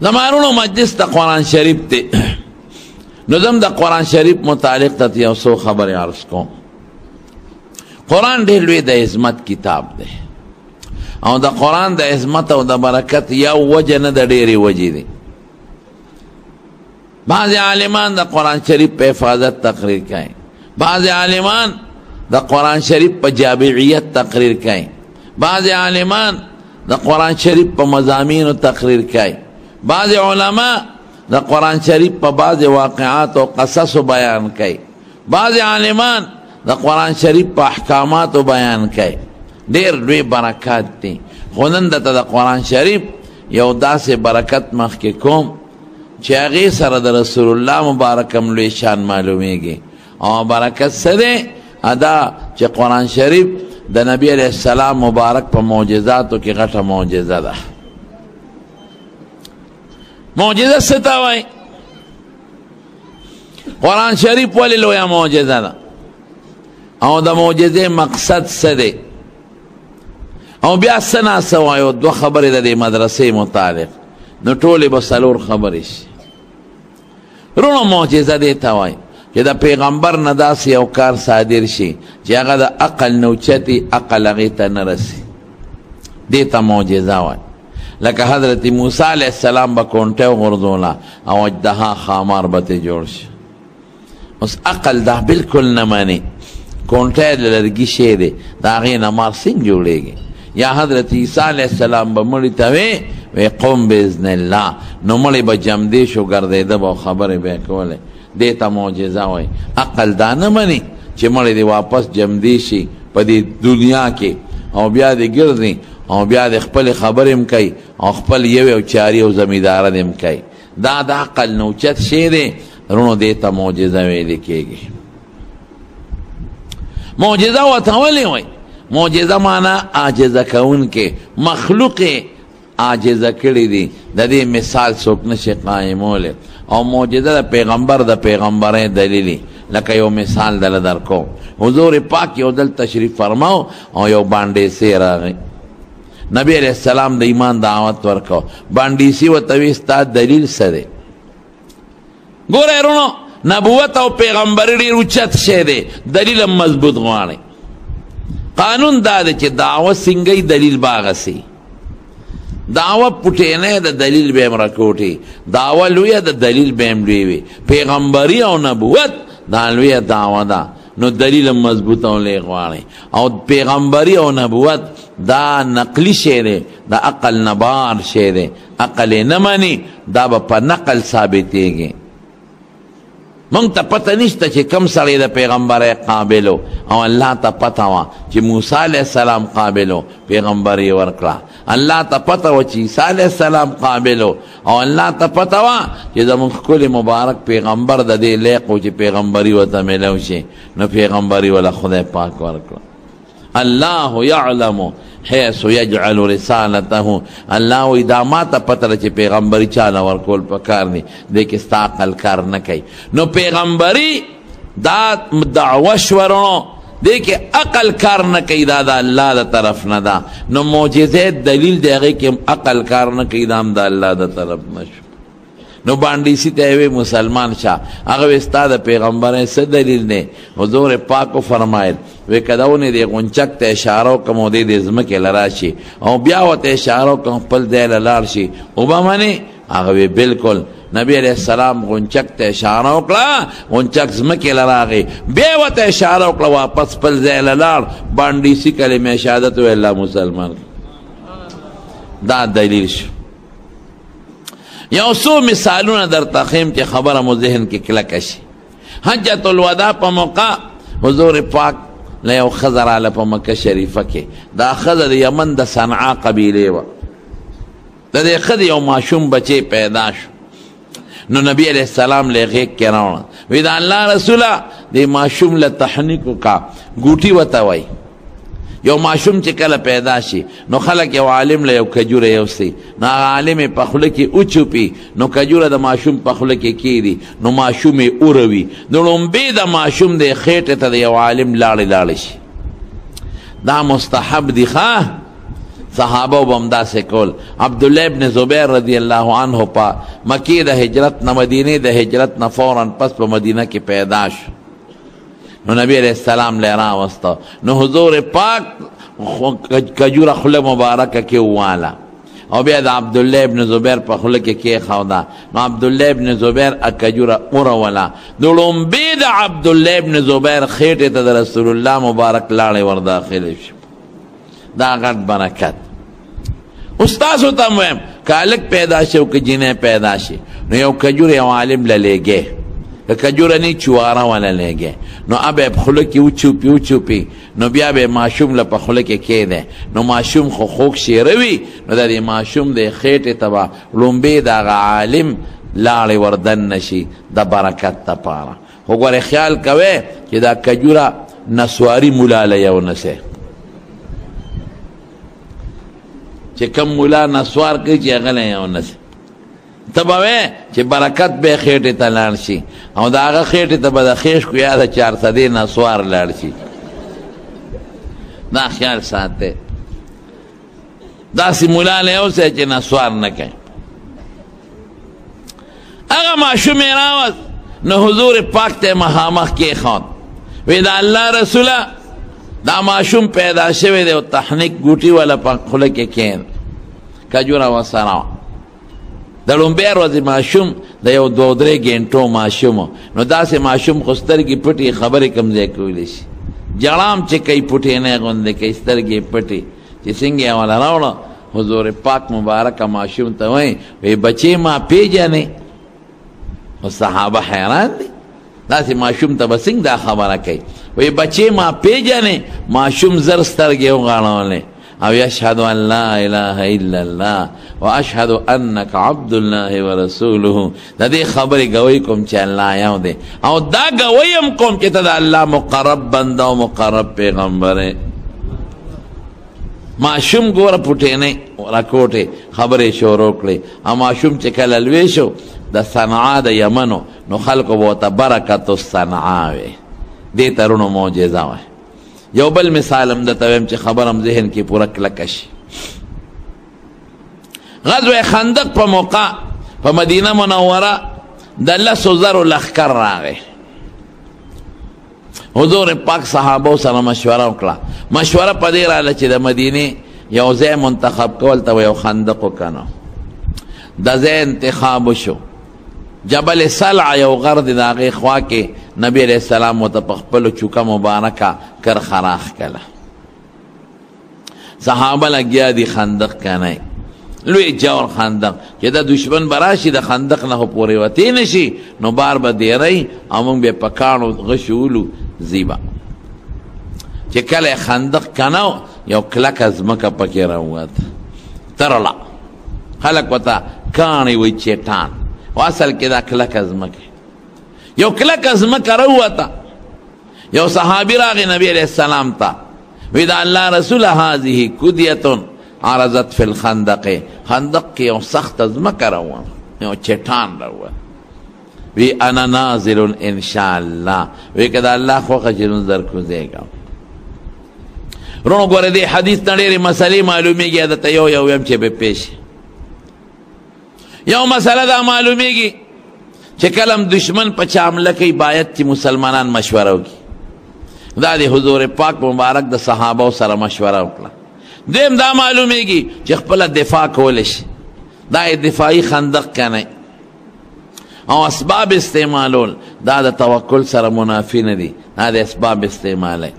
زمانونو مجلس د قرآن شریف تی نو زم د قرآن شریف متعلق ته یو څو خبرې عرض کوم. قرآن ډېر لوی د عظمت کتاب دی او د قرآن د عظمت او د برکت یو وجه نه د ډېرې وجې دی. بعض عالمان د قرآن شریف په حفاظت تقریر کوي، بعض عالمان د قرآن شریف په جامعیت تقریر کوي، بعض عالمان د قرآن شریف په مضامینو تقریر کوي، بعض علما د قرآن شریف په بعض واقعات او قصص بیان کوي، بعض عالمان د قرآن شریف په احکامات بیان کوي. ډېر لوی برکات دي. خو نن دته د قرآن شریف یو داسې برکت مخکې کوم چې هغې سره د رسول الله مبارک هم لوی شان معلومیږي. او برکت څه دی؟ ادا چې قرآن شریف د نبی علیه السلام مبارک په معجزاتو کې غټه معجزه ده. معجزه څه ته وایي؟ قرآن شریف ولې لویه معجزه ده او د معجزې مقصد څه دی؟ او بیا څه ناڅه وایو؟ دوه خبرې د دې مدرسې متعلق، نو ټولې به څلور خبرې شي. رونو معجزه دې ته وایي چې د پیغمبر نه داسې یو کار صادر شي چې هغه د عقل نه اوچتي، عقل هغې ته نه رسي، دې ته معجزه وایي. لکه حضرت موسی علیه السلام به کونټه وغورځوله او اجدها خامار به ترې جوړ شي. اوس عقل دا بالکل نه مني، کونټه د لرګي شی دی، د هغې نه مار څنګه جوړېږي؟ یا حضرت عیسی علیه السلام به مړي ته وی قوم باذن الله، نو مړی به جمدې شو ګرځېده به خبرې به یې کولې. دې ته معجزه وایي. عقل دا نه مني چې مړی دې واپس جمدې شي په دې دنیا کې او بیا دې ګرځي او بیا دې خپلې خبرې هم کوي او خپل یو چاري او زمینداره دې هم کوي. دا د عقل نه اوچت شی دی. رونو دې ته معجزه ویلې کېږي. معجزه ورته ولې وایي؟ معجزه معنا عاجزه کوونکې، مخلوق عاجزه کړي دي، د دې مثال څوک نشي قایمولی. او معجزه د پیغمبر د پیغمبرۍ دلیلی. لکه یو مثال دله درکو، حضور پاک یو دل تشریف فرماو او یو باندیسی راغی، نبی علیہ السلام د ایمان دعوت ورکو. باندیسی ورته وی ستا دلیل څه دی؟ ګوره رونو، نبوت او پیغمبري ډېر اوچت شی دی، دلیل هم مضبوط غواړي. قانون دا دی چې دعوه څنګه دلیل به هغسې، دعوه پټینه د دلیل به هم راکوټي، دعوه لویه د دلیل به هم لوی وي. پیغمبري او نبوت دا لویه دعوه ده، نو دلیل هم مضبوط او لوی غواړي. او پیغمبري او نبوت دا نقلی شی دی، د عقل نه بار شی دی، عقل یې نه مني، دا به په نقل ثابتېږي. مونږ ته پته نشته چې کم سړی د پیغمبرۍ قابلو، او الله ته پته وه چې موسی علیه السلام قابلو، پیغمبري ورکړه. الله ته پته وه چې عیسی علیه السلام قابلو، او الله ته پته وه چې زموږ ښکلی مبارک پیغمبر د دې لیق و چې پیغمبري ورته میلو شي، نو پیغمبري وله خدای پاک ورکړه. الله یعلم حیث یجعل رسالته. الله وی دا ما ته پته ده چې پیغمبري چاله ورکول پکار دی، دی کې ستا عقل کار نه کوي. نو پیغمبري دا دعوه شورنو، دی کې عقل کار نه کوي، دا د الله د طرف نه ده. نو معجزې دلیل دی هغې کې عقل کار نه کوي، دا هم د الله د طرف نه شو. نو باندیسی ته وی مسلمان شه، هغه وی ستا د پیغمبرۍ څه دلیل دی؟ حضور پاکو فرمایل وی که دونې دې غونچک ته اشاره وکړم او دی دې ځمکې له راشي او بیا ورته اشاره وکړم خپل ځای له لاړ شي، اوبه منې؟ هغه وی بلکل. نبی علیہ السلام غونچک ته اشاره وکړه، غونچک ځمکې له راغی، بیا ورته اشاره وکړه واپس خپل ځای له لاړ. باندیسی کلمې شهادت وی الله مسلمان. دا دلیل شو. یو څو مثالونه درته ښیم چې خبره مو ذهن کې کلکه شي. حجة الوداع په موقع حضور پاک له یو ښځه راله په مکه شریفه کې. دا ښځه د یمن د صنعا قبیلې وه. د دې ښځې یو ماشوم بچی پیدا شو، نو نبی علیہ السلام له غېږ کې راوړه. وی د الله رسوله دې ماشوم له تحنیک وکړه، ګوټي ورته وایي. یو ماشوم چې کله پیدا شي نو خلک یو عالم له یو کجوره یوسي، نو هغه عالم یې په خوله کې وچوپي، نو کجوره د ماشوم په خوله کې کېږدي، نو ماشوم یې اوروي. نو لومبې د ماشوم د خېټې ته د یو عالم لاړې شي. دا مستحب دی ښه، صحابه بمدا سے کول. عبداللہ ابن زبیر رضی اللہ عنہ پا مکی دا ہجرت نہ مدینی دا ہجرت نہ فوراً پس پا مدینہ کی پیداش نو نبی علیہ السلام لے راوستا نو حضور پاک کجور خل مبارک کی والا او بیا دا عبداللہ ابن زبیر پا خل کی خوادا نو عبداللہ ابن زبیر کجور اورولا دولون بید عبداللہ ابن زبیر خیٹی تا دا رسول اللہ مبارک لاڑی ورداخل شو. دا غٹ برکت استاذ ہوتا مویم کہ الگ پیدا شو کہ جنہیں پیدا شی نو یو کجور یو عالم لے گے کجور نی چوارا والا لے گے نو اب خلکی اوچوپی نو بیا بے معشوم لپا خلکی کے دے نو معشوم خو خوک شیروی نو دا دی معشوم دے خیٹ تبا لنبی دا غا عالم لاڑی وردن نشی دا برکت تا پارا خو گوار خیال کوئے کہ دا کجورا نسواری ملا لیو نسے چه کم مولا نسوار کی چه اغلی یو نسی تباوی چه برکت بے خیٹی تا لارشی او دا آغا خیٹی تا با دا خیش کو یادا 400 نسوار لارشی دا خیال ساتے دا سی مولا لیو سے چه نسوار نکے اغا معشومی راوز نو حضور پاک تے مخامخ کی خون وی دا اللہ رسولہ دا معشوم پیدا شوی دے و تحنیک گوٹی والا خلک کین کجورا و سراو دا لنبیر وزی معشوم دا یو 2-3 گھنٹو معشومو نو دا سے معشوم خستر کی پٹی خبری کمزے کولیش جرام چے کئی پٹی نے گوندے کئی ستر کی پٹی چے سنگی والا راولا حضور پاک مبارک معشوم تا وی بچے ما پی جانے و صحابہ حیران دی دا سی معشوم تا بسنگ دا خبرہ کئی وی بچے ما پی جانے معشوم زرستر گیو غانولے او یشہدو ان لا الہ الا اللہ و اشہدو انک عبداللہ و رسولہ دا دی خبری گوئی کم چا اللہ یاو دے او دا گوئیم کم چا دا اللہ مقرب بندہ و مقرب پیغمبر ہے معشوم گورا پوٹینے رکوٹے خبری شوروکلے او معشوم چکل الویشو دا صنعا دا یمنو نو خلقو بوتا برکتو صنعاوے دی ترونو موجزہ ہوئے یو بل مثالم دا تویم چی خبرم ذہن کی پورک لکش غزو خندق پا موقع پا مدینہ منورہ دا لسو ذر لخکر راگے حضور پاک صحابو سر مشورہ اکلا مشورہ پا دیر آلا چی دا مدینی یو زی منتخب کولتا و یو خندقو کنو دا زی انتخابو شو جبل سلع یو غرد داغی خواہ کے نبی علیہ السلام متپخپلو چکا مبارکا کر خراخ کلا صحابہ لگیا دی خندق کنائی لوی جور خندق کہ دا دشمن براشی دا خندق نہو پوری وطی نشی نو بار با دیرائی امون بے پکانو غشولو زیبا چی کل خندق کناو یو کلک از مکا پکی روات ترلا خلق وطا کانی وی چیٹان واصل کے دا کلک ازمک یو کلک ازمک روتا یو صحابی راغی نبی علیہ السلام تا ویدہ اللہ رسول حاضی کدیتن عرضت فی الخندق خندق کی یو سخت ازمک روا یو چٹان روا وی انا نازل انشاءاللہ وی کدا اللہ خوخ جنون در کزے گا رونو گوڑے دی حدیث نڑیر مسئلی معلومی گیا دا یو یم چے بے پیش یو مسئلہ دا معلومی گی چه کلم دشمن پا چاملہ کی باید چی مسلمانان مشورہ ہوگی دا دی حضور پاک مبارک دا صحابہ سر مشورہ ہوگلا دیم دا معلومی گی چه خپلا دفاع کولش دا دفاعی خندق کنے او اسباب استعمالول دا دا توکل سر منافی ندی دا دا اسباب استعمال ہے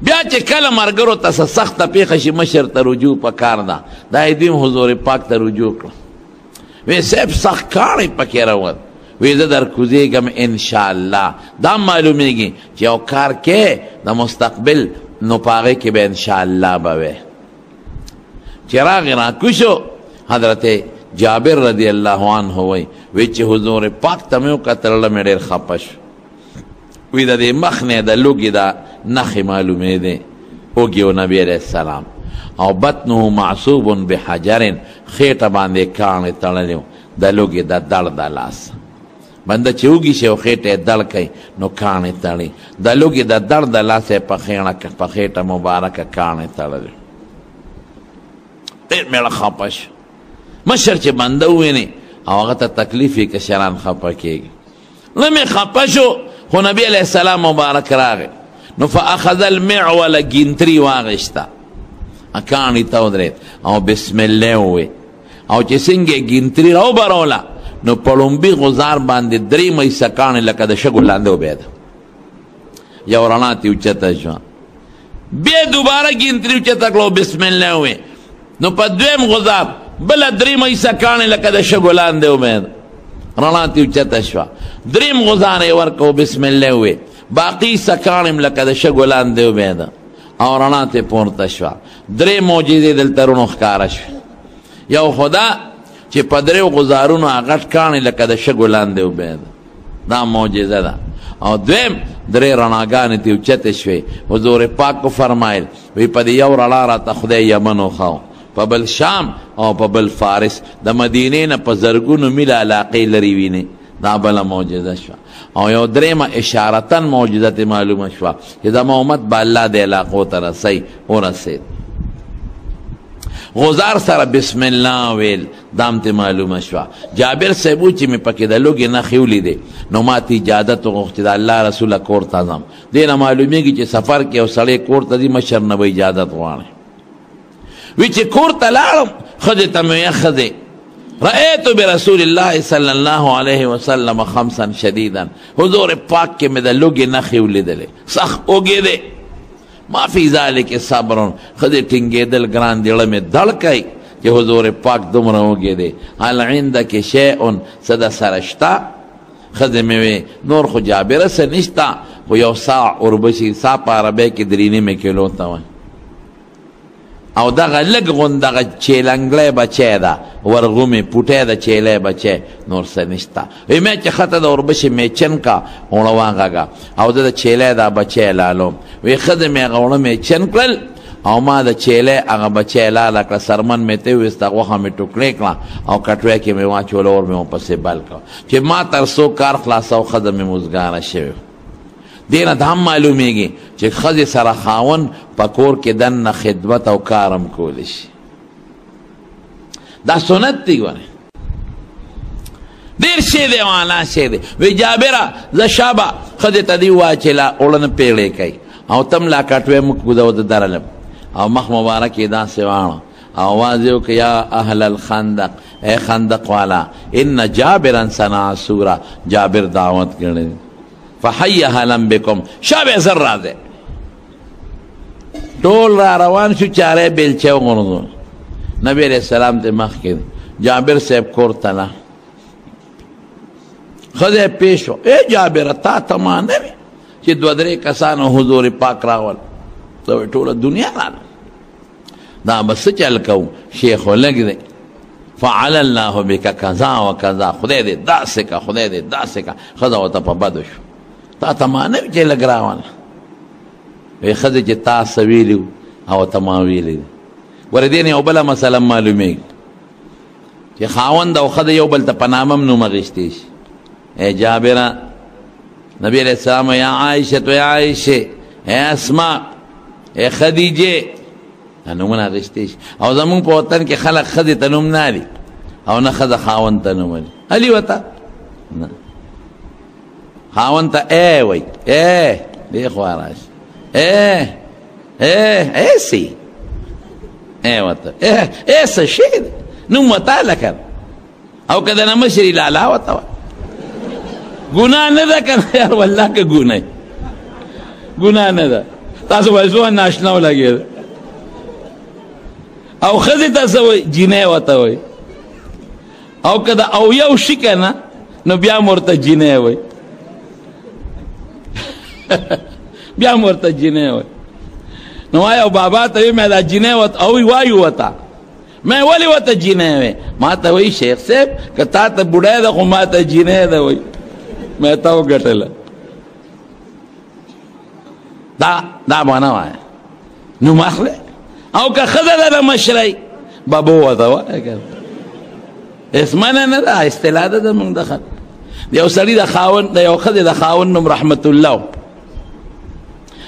بیا چه کلم ارگرو تا سخت پیخشی مشر تا رجوع پا کار دا دا دیم حضور پاک تا رجوع کلا وی سیب سخت کاری پکی رواد وی در کزی گم انشاءاللہ دا معلومی گی چی او کار کے دا مستقبل نو پاگے کی بے انشاءاللہ باوے چراغ راکوشو حضرت جابر رضی اللہ عنہ ہوئی وی چی حضور پاک تمیو کترل میں دیر خپش وی دا دی مخنے دا لوگی دا نخی معلومی دے اوگیو نبی علیہ السلام او بطنه معصوب بحجرن خیٹا باندے کانے تڑلیو دا لوگی دا دڑ دا لاس بندہ چوگی شیو خیٹے دڑ کئی نو کانے تڑی دا لوگی دا دڑ دا لاسے پا خیٹا مبارک کانے تڑلیو ډېر میړه خفه شو مشر چې بنده وویني او هغه ته تکلیف یې کشران خفه کېږي لمې خفه شو خو نبی علیه السلام مبارک راغی نو فاخذ المعول ګینتري واغېسته کاڼي ته ودرېد او بسم الله ووی او چې څنګه ګینتري راوبروله نو په لومبي غزار باندې 3 مېسه کاڼې لکه د شګو لاندې وبېده یو رڼا ترې اوچته شوه بیا دوباره ګینتري اوچته کړه بسم الله ووی نو په 2م غزار بله 3 مېسه کاڼې لکه د شګو لاندې وبېده رڼا ترې اوچته شوه 3م غزار یې ورکړو بسم الله ووی باقي سکانم لکه د شګو لاندې وبېده او رڼا ترې پورته شوه 3 معجزې دلته رونو ښکاره شوې یو خدا چې په 3 غزارونو غټ کاڼې لکه د شګو لاندې وبېده دا معجزه ده او دویم 3 رڼاګانې ترې اوچتې شوې حضور پاک فرمایل وی په دې یو رڼا راته خدای یمن وښو په بل شام او په بل فارس د مدینې نه په زرګونو میله علاقې لرې وینې دا بله معجزه شوه او یو 3مه اشارتن معجزه ته معلومه شوه چې زما امت به الله د علاقو ته رسی ورسېد غزار سره بسم الله ویل دام ته معلومه شوه جابر صاحب چې مې پکې د لوږې نښې ولیدې نو ما ته اجازت وغوښتې د الله رسوله کور ته ځم دې نه معلومېږي چې سفر کې یو سړی کور ته ځي مشر نه به اجازت غواړي وی چې کور ته لاړم ښځې ته مې ویل ښځې رأيت برسول الله صلی الله علیه وسلم خمسا شدیدا حضور پاک کې مې د لوږې نښې ولیدلې سخت اوږې ما فی ذلک صبر ښځې ټینګېدل ګران زړه مې دړ کوي چې حضور پاک دومره اوږې دی هل عندک شیء څه د سره شته ښځې مې وی نور خو جابره څه نشته خو یو ساع اوربشي ساع په عربۍ کې 3.5 کیلو ته وایي او دغه لږ غوند دغه چیلنګلی بچی ده ورغومې پوټی د چیلی بچی نور څه نشته وی مې چې ښه ته د اوربشې میچن کا اوړه واغږه او زه د چیلی دا بچی لالوم وی ښځې مې هغه اوړه میچن کړل او ما د چیلی هغه بچی لاله کړه سرمن مې ته وویسته غوښه مې ټوکړې کړه او کټوی کې مې واچوله اور مې ورپسې بل کړه چې ما تر څو کار خلاصه ښځه مې مزګاره شوې دینه دا هم معلومیږي چې ښځې سره خاون په کور کې دننه خدمت او کارم کولی شي دا سنت دی ګورې ډېر شی دی وانا شی دی وی جابره زه شابه ښځې ته دې ووایه چې لا اوړه نه پیړې کوي او تم لا کټوی مو کوده ود درلم او مخ مبارک یې داسې واړه او آواز یې وکړه یا اهل الخندق ای خندق والا ان جابرا صنع سوره جابر دعوت کړی فحی اهلا بکم شابه زر راځه ټول را روان شو چاره بیلچه وغورځول نبی علیہ السلام ته مخ کې جابر صاحب کور ته لا ښځه پیش و ای جابر تا ته ما نه وي چې 2-3 کسانو حضور پاک راول ته ټوله دنیا راغله دا بس چل کوو شیخ لګ دی فعل الله بک کذا و کذا خدای دې داسې کا خدای دې داسې کا ښځه ورته په بدو شو تا ته ما نه وي چې لږ راواله وی ښځې چې تا څه ویلي او ته ما ویلي دي ورې دې نه یو بله مسله معلومېږي چې خاوند او ښځه یو بل ته په نامه هم نوم اخیستی شي ای جابره نبی علیہ السلام یا عایشة یا عایشې ای اسما ای خدیجې دا نومونه اخیستی شي او زمونږ په وطن کې خلک ښځې ته نوم نه لي او نه ښځه خاوند ته نوم لي علي ورته نه خاوند ته ای وایي ای دې خوا راشي ایسی ورته څه شی دی نوم ورته لکه او که د نه مشري لالا ورته وایي ګناه نه ده که نه یار والله که ګناه نه ده تاسو وایي څومره ناشنا ولګېده او ښځې ته څه وایي جینۍ ورته وایي او که د اویو شي که نه نو بیا م ورته جینۍ وایي بیا م ورته جینۍ وایي نو وایي او بابا ته وایي مې دا جینۍ ورته او وایي ورته مې ولې ورته جینۍ وایي ما ته وایي شیخ صاحب که تا ته بوډۍ ده خو ما ته جینۍ ده وایي مې ته وګټله دا معنا وایه نوم اخلی او که ښځه ده د مشرۍ بابو ورته وایه که اسمنه نه ده اصطلاح ده زمونږ د خلک د یو سړي د خاوند د یو ښځې د خاوند نوم رحمت الله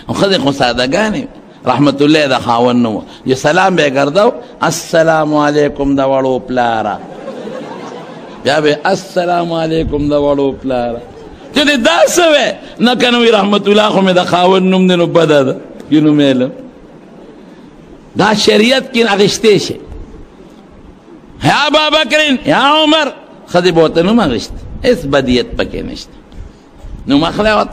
او ښځې خو سادهګانې رحمت الله د خاون نو یہ سلام به ګرځاو السلام علیکم د وړو پلارا بیا به السلام علیکم د وړو پلارا چې دا څه نه کنه وی رحمت الله خو مې د خاون نوم نه بد ده کینو مېل دا شریعت کې اغشته شي یا ابا بکر یا عمر خدي بوته نو مغشت اس بدیت پکې نشته نو مخلوت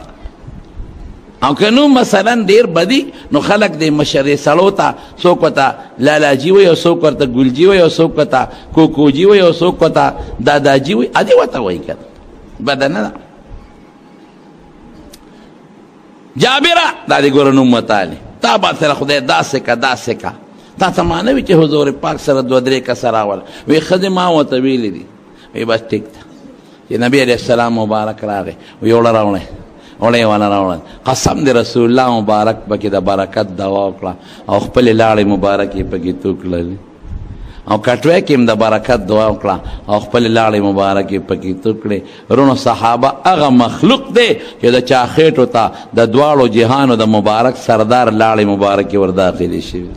او که نو مثلا ډیر بدی نو خلق د مشرې سړو ته څوک ورته لالاجي وي او څوک ورته ګلجي وي او څوک ورته کوکوجي وي او څوک ورته داداجي وي ادي ورته وایي کنه بد نه ده جابره دا دې ګوره نوم وتالی تا با سره خدای داسې کا تا ته مانه وي چې حضور پاک سره دوه درې کسه راول وی ښځې ما ورته ویلي دي وی بس ټیک ده چې نبي علیه السلام مبارک راغی وی اوړه راوړی وړی ونه راوړل قسم د رسول الله مبارک پکې د برکت دوا وکړه او خپلې لاړې مبارکې پکې تو کړلې او کټوی کې هم د برکت دعا وکړه او خپلې لاړې مبارکې پکې تو کړې رونو صحابه هغه مخلوق دی چې د چا خېټو ته د دواړو جهانو د مبارک سردار لاړې مبارکې ور داخلې شوي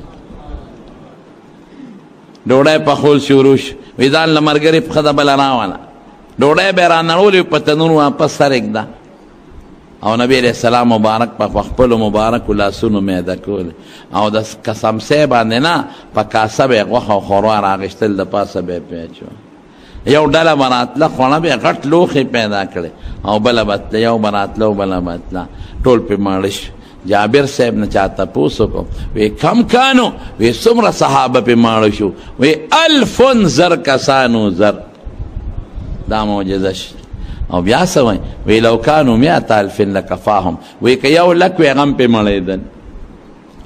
ډوډۍ پخول شروع شو وی ځان له ملګرې پښه د بله راوله ډوډۍ به یې رانړولې په تنور واپس سر ایږده او نبی علیه السلام مبارک په خپلو مبارکو لاسونو میده کول او د قسمسۍ باندې نه په کاسه به یې غوښه او ښوروا راغېشتل د پاسه به یې پیچول یو ډله به راتله خوړه به یې غټ لوښې پیدا کړې او بله به تله یو به راتله او بله به تله ټول پې ماړه شو جابر صاحب نه چا تپوس وکړو وی کم کانو وی څومره صحابه پې ماړه شو وی 1000 زر کسانو زر دا معجزه شي او بیا څه وایي وی لو کانو 100,000 لکفاهم وی که یو لک وی هغه هم پې مړېدل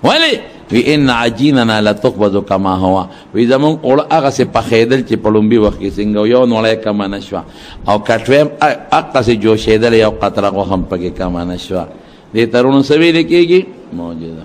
ولې وی ان عجیننا لتقبض کما هو وی زمونږ اوړه هغسې پخېدل چې په لومبي وخت کې څنګه یو نوړی کمه نه شوه او کټوی هم هغسې جوشېدل یو قطره غوښه هم پکې کمه نه شوه دې ترونو څه ویلې کېږي معجزه